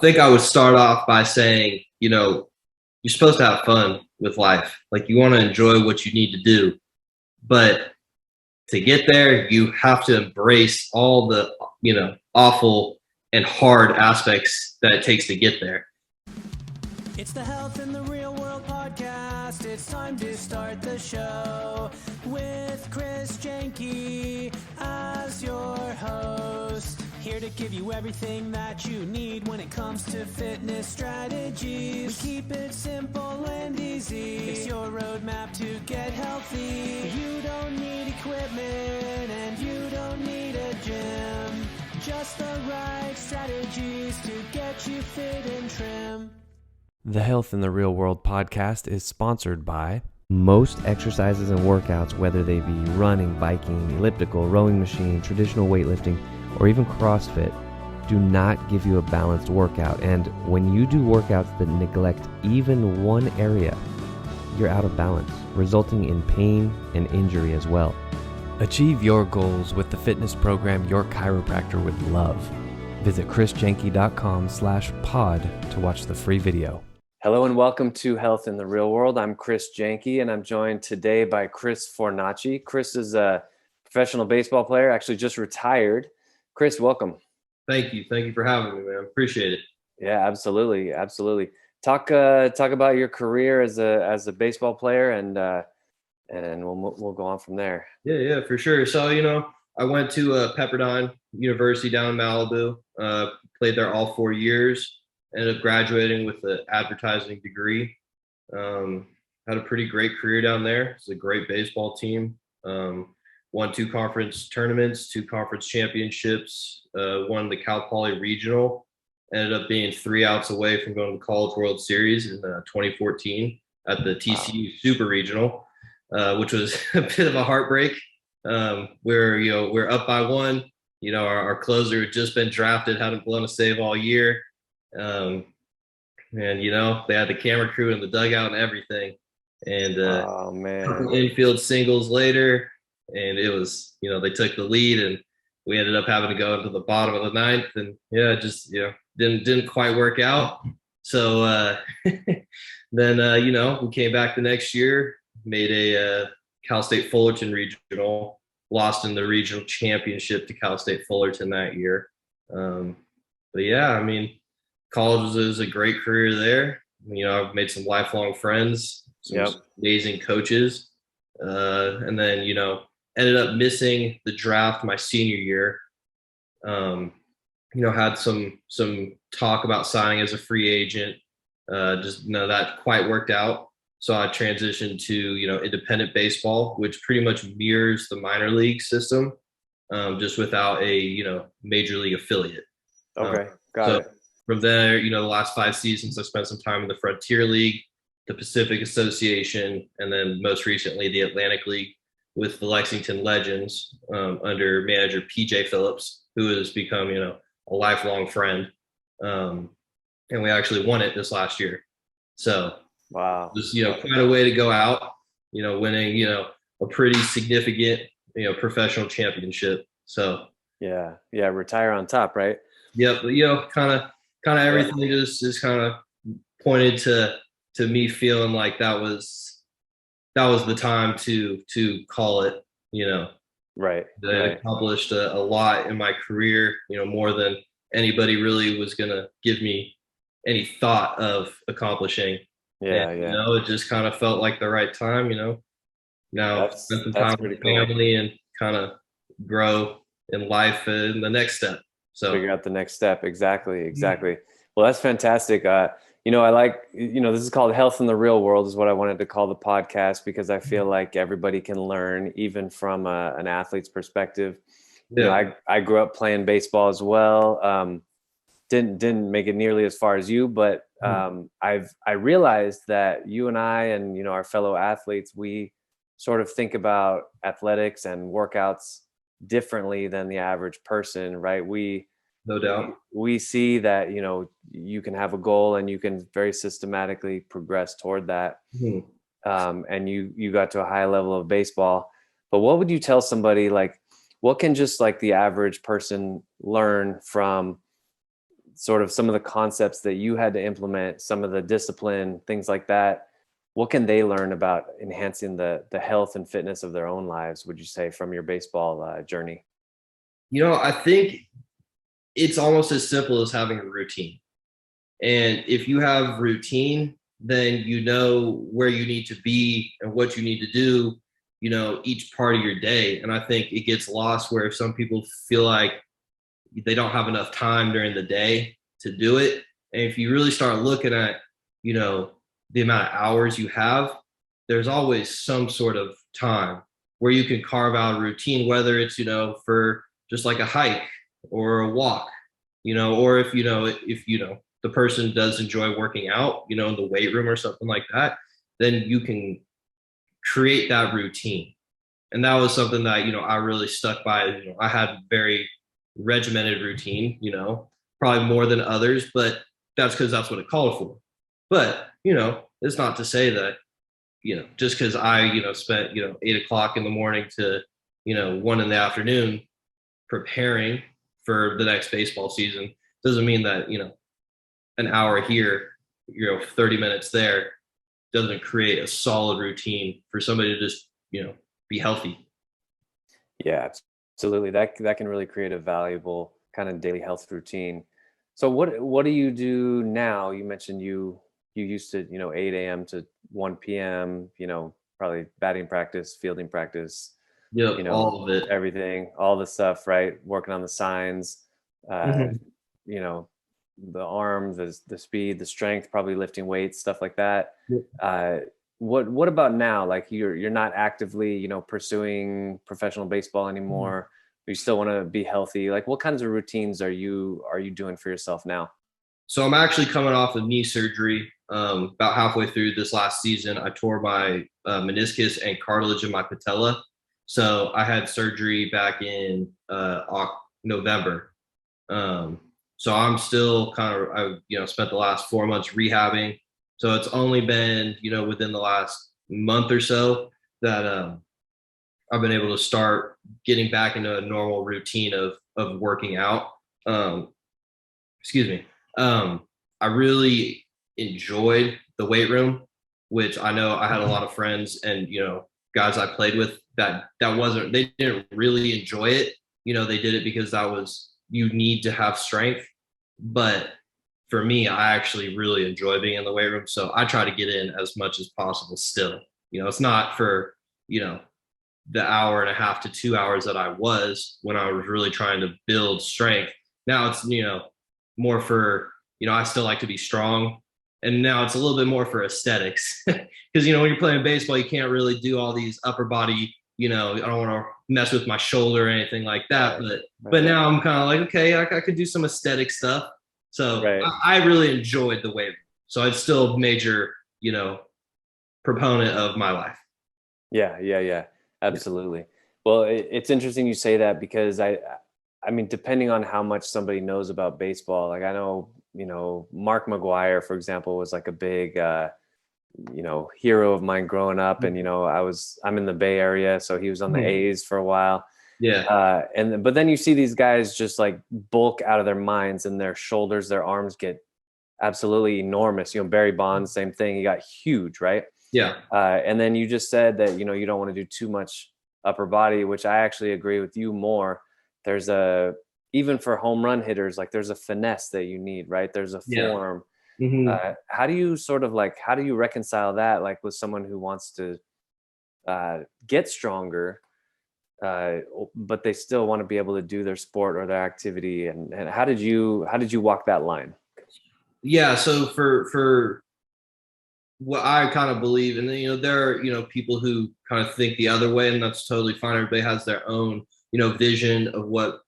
think I would start off by saying, you're supposed to have fun with life. Like you want to enjoy what you need to do. But to get there, you have to embrace all the, awful and hard aspects that it takes to get there. It's the Health in the Real World podcast. It's time to start the show with Chris Janke as your host. Here to give you everything that you need when it comes to fitness strategies. We keep it simple and easy. It's your roadmap to get healthy. You don't need equipment and you don't need a gym. Just the right strategies to get you fit and trim. The Health in the Real World podcast is sponsored by most exercises and workouts, whether they be running, biking, elliptical, rowing machine, traditional weightlifting, or even CrossFit, do not give you a balanced workout. And when you do workouts that neglect even one area, you're out of balance, resulting in pain and injury as well. Achieve your goals with the fitness program your chiropractor would love. Visit chrisjanke.com/pod to watch the free video. Hello and welcome to Health in the Real World. I'm Chris Janke and I'm joined today by Chris Fornaci. Chris is a professional baseball player, actually just retired. Chris, welcome. Thank you. Thank you for having me, man. Appreciate it. Yeah, absolutely. Absolutely. Talk about your career as a baseball player and we'll go on from there. Yeah, for sure. So, I went to Pepperdine University down in Malibu, played there all 4 years. Ended up graduating with an advertising degree. Had a pretty great career down there. It's a great baseball team. Won 2 conference tournaments, 2 conference championships, won the Cal Poly Regional. Ended up being 3 outs away from going to the College World Series in 2014 at the TCU Super Regional, which was a bit of a heartbreak. We're up by 1. Our closer had just been drafted, hadn't blown a save all year. And they had the camera crew in the dugout and everything, and oh man, infield singles later, and it was they took the lead and we ended up having to go into the bottom of the 9th, and just didn't quite work out. So then we came back the next year, made a Cal State Fullerton regional, lost in the regional championship to Cal State Fullerton that year. But yeah, I mean, college was a great career there. I've made some lifelong friends, some amazing coaches, and then ended up missing the draft my senior year. Had some talk about signing as a free agent. Just that quite worked out. So I transitioned to independent baseball, which pretty much mirrors the minor league system, just without a major league affiliate. Okay, got it. From there, the last 5 seasons, I spent some time in the Frontier League, the Pacific Association, and then most recently the Atlantic League with the Lexington Legends under manager PJ Phillips, who has become, a lifelong friend. And we actually won it this last year. So, wow, just, quite a way to go out, winning, a pretty significant, professional championship. So, yeah, retire on top, right? Yep. Kind of everything just kind of pointed to me feeling like that was the time to call it, Right. I accomplished a lot in my career, more than anybody really was going to give me any thought of accomplishing. Yeah. It just kind of felt like the right time, now spend some time with family and kind of grow in life in the next step. So figure out the next step. Exactly. Well, that's fantastic. I like, this is called Health in the Real World is what I wanted to call the podcast, because I feel like everybody can learn even from an athlete's perspective. Yeah. I grew up playing baseball as well. Didn't make it nearly as far as you, but I realized that you and I and, our fellow athletes, we sort of think about athletics and workouts differently than the average person, right? No doubt. We see that, you can have a goal and you can very systematically progress toward that. And you got to a high level of baseball. But what would you tell somebody, like, what can just like the average person learn from sort of some of the concepts that you had to implement, some of the discipline, things like that, what can they learn about enhancing the health and fitness of their own lives, would you say, from your baseball journey? I think it's almost as simple as having a routine. And if you have routine, then you know where you need to be and what you need to do, each part of your day. And I think it gets lost where some people feel like they don't have enough time during the day to do it. And if you really start looking at, the amount of hours you have, there's always some sort of time where you can carve out a routine, whether it's, for just like a hike or a walk, or if, the person does enjoy working out, in the weight room or something like that, then you can create that routine. And that was something that, I really stuck by. I had very regimented routine, probably more than others, but that's because that's what it called for. But, it's not to say that, just because I, spent, 8 o'clock in the morning to, 1 in the afternoon preparing for the next baseball season doesn't mean that, an hour here, 30 minutes there doesn't create a solid routine for somebody to just, be healthy. Yeah, absolutely. That can really create a valuable kind of daily health routine. So what do you do now? You mentioned you used to, 8 a.m. to 1 p.m., probably batting practice, fielding practice, Yeah, all of it. everything, all the stuff, right? Working on the signs, Mm-hmm. you know, the arm, the speed, the strength, probably lifting weights, stuff like that. Yep. What about now? Like you're not actively, pursuing professional baseball anymore. You still want to be healthy. Like what kinds of routines are you doing for yourself now? So I'm actually coming off of knee surgery. About halfway through this last season, I tore my meniscus and cartilage in my patella. So I had surgery back in November. So I'm still I spent the last 4 months rehabbing. So it's only been, within the last month or so that I've been able to start getting back into a normal routine of working out. Excuse me. I really enjoyed the weight room, which I know I had a lot of friends and, guys I played with they didn't really enjoy it. They did it because you need to have strength. But for me, I actually really enjoy being in the weight room. So I try to get in as much as possible still. It's not for, the hour and a half to 2 hours that I was when I was really trying to build strength. Now it's, more for, I still like to be strong. And now it's a little bit more for aesthetics because, when you're playing baseball, you can't really do all these upper body, I don't want to mess with my shoulder or anything like that. But now I'm kind of like, okay, I could do some aesthetic stuff. So Right. I really enjoyed the weight room. So it's still a major, proponent of my life. Yeah. Absolutely. Well, it's interesting you say that because I mean, depending on how much somebody knows about baseball, like I know, Mark McGuire, for example, was like a big, hero of mine growing up. And, I'm in the Bay Area, so he was on the A's for a while. Yeah. But then you see these guys just like bulk out of their minds and their shoulders, their arms get absolutely enormous. Barry Bonds, same thing. He got huge, right? Yeah. And then you just said that, you don't want to do too much upper body, which I actually agree with you more. There's even for home run hitters, like there's a finesse that you need, right? There's a form. Mm-hmm. How do you reconcile that, like with someone who wants to get stronger, but they still want to be able to do their sport or their activity? And how did you walk that line? Yeah. So for what I kind of believe, and then, there are, people who kind of think the other way, and that's totally fine. Everybody has their own, vision of what,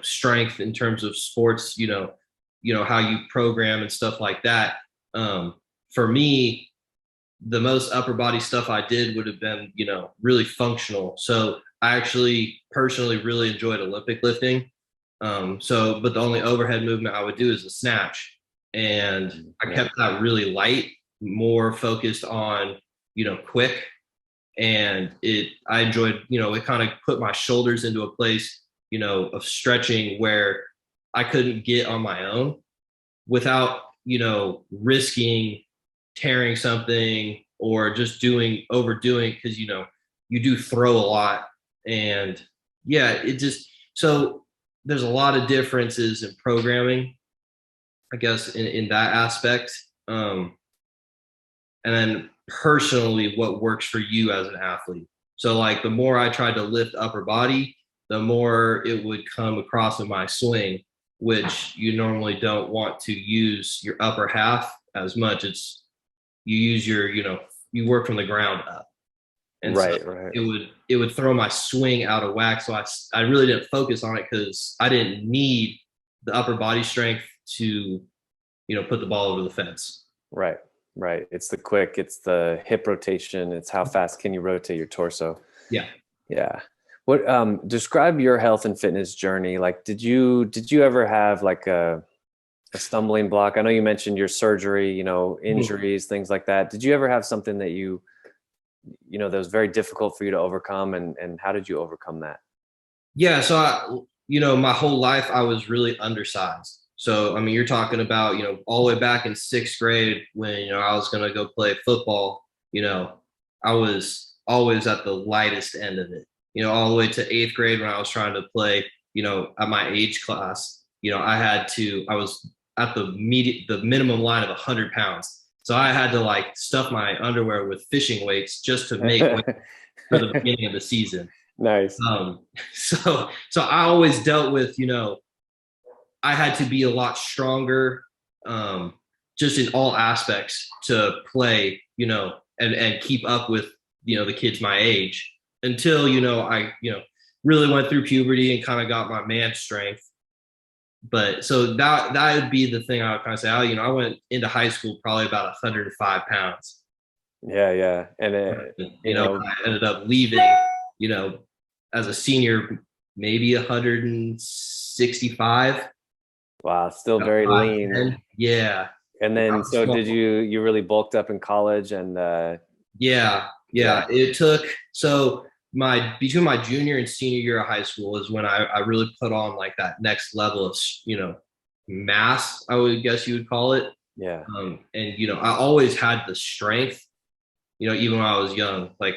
strength in terms of sports, how you program and stuff like that. For me, the most upper body stuff I did would have been, really functional. So I actually personally really enjoyed Olympic lifting. But the only overhead movement I would do is a snatch. And I kept that really light, more focused on, quick. And I enjoyed, it kind of put my shoulders into a place, of stretching where I couldn't get on my own. without, risking tearing something or just overdoing, because, you do throw a lot. And yeah, so there's a lot of differences in programming, I guess, in that aspect. And then personally, what works for you as an athlete. So like the more I tried to lift upper body, the more it would come across in my swing, which you normally don't want to use your upper half as much. It's you use you work from the ground up. And Right, so right. it would throw my swing out of whack. So I really didn't focus on it because I didn't need the upper body strength to, put the ball over the fence. Right, right. It's the hip rotation. It's how fast can you rotate your torso. Yeah. Yeah. What describe your health and fitness journey? Like, did you ever have like a stumbling block? I know you mentioned your surgery, injuries, things like that. Did you ever have something that that was very difficult for you to overcome, and how did you overcome that? Yeah. So my whole life I was really undersized. So, I mean, you're talking about, all the way back in 6th grade when, I was going to go play football, I was always at the lightest end of it, all the way to 8th grade when I was trying to play, at my age class, I was at the minimum line of 100 pounds. So I had to like stuff my underwear with fishing weights just to make weight for the beginning of the season. Nice. So I always dealt with, I had to be a lot stronger, just in all aspects to play, and keep up with, the kids my age until, I, really went through puberty and kind of got my man strength. But so that would be the thing I would kind of say, I went into high school probably about 105 pounds. Yeah. Yeah. And I ended up leaving, as a senior, maybe 165. wow, still very lean. 10. Yeah. And then, so did you really bulked up in college and, Yeah. It took, so between my junior and senior year of high school is when I really put on like that next level of, mass, I would guess you would call it. yeah. And, I always had the strength, even when I was young, like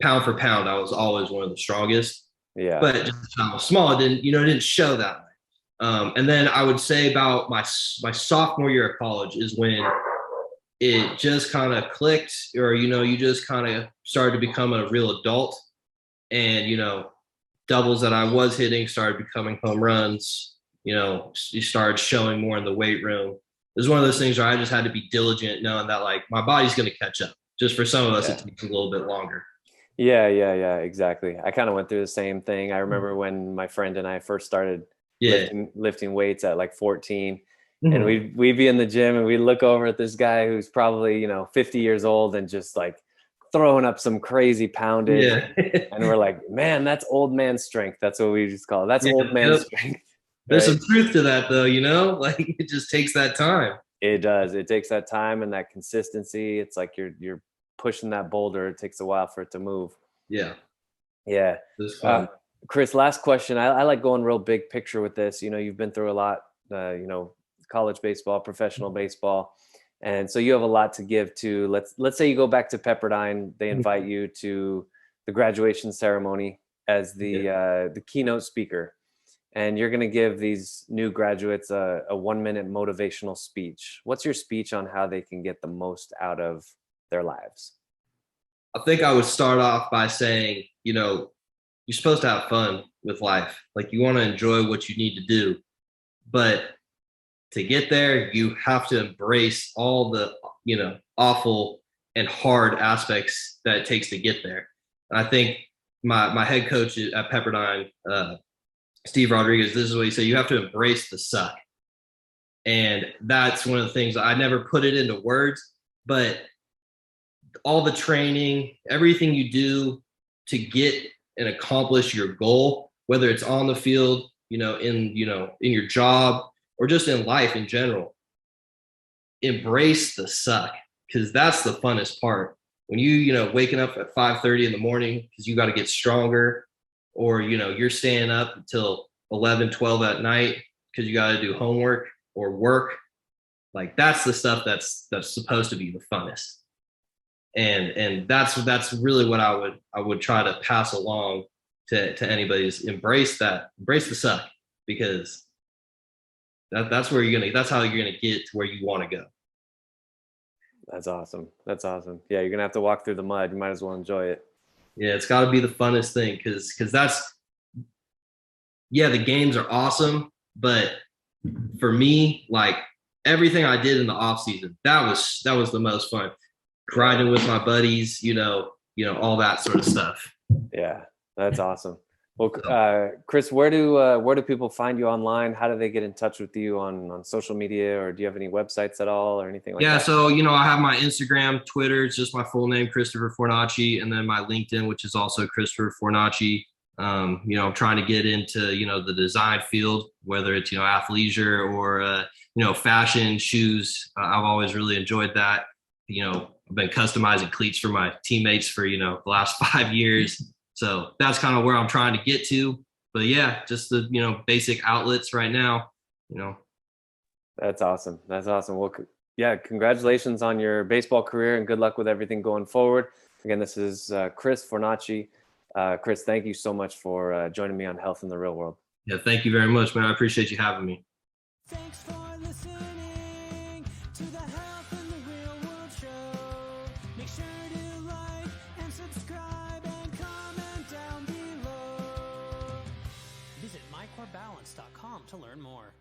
pound for pound, I was always one of the strongest. Yeah. But just when I was small, it didn't show that way. And then I would say about my sophomore year of college is when it just kind of clicked, or, you just kind of started to become a real adult, and, doubles that I was hitting started becoming home runs. You started showing more in the weight room. It was one of those things where I just had to be diligent, knowing that like my body's going to catch up. Just for some of us, it takes a little bit longer. Yeah. Exactly. I kind of went through the same thing. I remember when my friend and I first started lifting weights at like 14, and we'd be in the gym and we'd look over at this guy who's probably, 50 years old and just like throwing up some crazy poundage. Yeah. And we're like, man, that's old man strength. That's what we just call it. That's old man strength. There's some truth to that though, like it just takes that time. It does. It takes that time and that consistency. It's like you're pushing that boulder. It takes a while for it to move. Yeah. Yeah. Chris, last question. I like going real big picture with this. You've been through a lot, college baseball, professional baseball. And so you have a lot to give to, let's say you go back to Pepperdine, they invite you to the graduation ceremony as the keynote speaker. And you're going to give these new graduates a 1-minute motivational speech. What's your speech on how they can get the most out of their lives? I think I would start off by saying, you're supposed to have fun with life. Like you want to enjoy what you need to do, but to get there, you have to embrace all the, awful and hard aspects that it takes to get there. And I think my head coach at Pepperdine, Steve Rodriguez, this is what he said: you have to embrace the suck. And that's one of the things I never put it into words, but all the training, everything you do to get and accomplish your goal, whether it's on the field, in your job, or just in life in general, embrace the suck, because that's the funnest part. When waking up at 5:30 in the morning because you got to get stronger, or you're staying up until 11, 12 at night because you got to do homework. or work, like that's the stuff that's supposed to be the funnest. And that's really what I would try to pass along to anybody is embrace the suck, because that's how you're gonna get to where you want to go. That's awesome. Yeah, you're gonna have to walk through the mud. You might as well enjoy it. Yeah, it's got to be the funnest thing, because the games are awesome, but for me, like everything I did in the off season, that was the most fun. Grinding with my buddies, all that sort of stuff. Yeah, that's awesome. Well, Chris, where do people find you online? How do they get in touch with you on social media, or do you have any websites at all or anything like that? Yeah, so I have my Instagram, Twitter, it's just my full name, Christopher Fornaci, and then my LinkedIn, which is also Christopher Fornaci. I'm trying to get into the design field, whether it's athleisure or fashion, shoes. I've always really enjoyed that. I've been customizing cleats for my teammates for the last 5 years. So that's kind of where I'm trying to get to. But yeah, just the basic outlets right now. That's awesome. Well, yeah, congratulations on your baseball career and good luck with everything going forward. Again, this is Chris Fornaci. Chris, thank you so much for joining me on Health in the Real World. Yeah, thank you very much, man. I appreciate you having me. Thanks for listening to the Health in the Real World show. Make sure to like and subscribe and comment down below. Visit mycorebalance.com to learn more.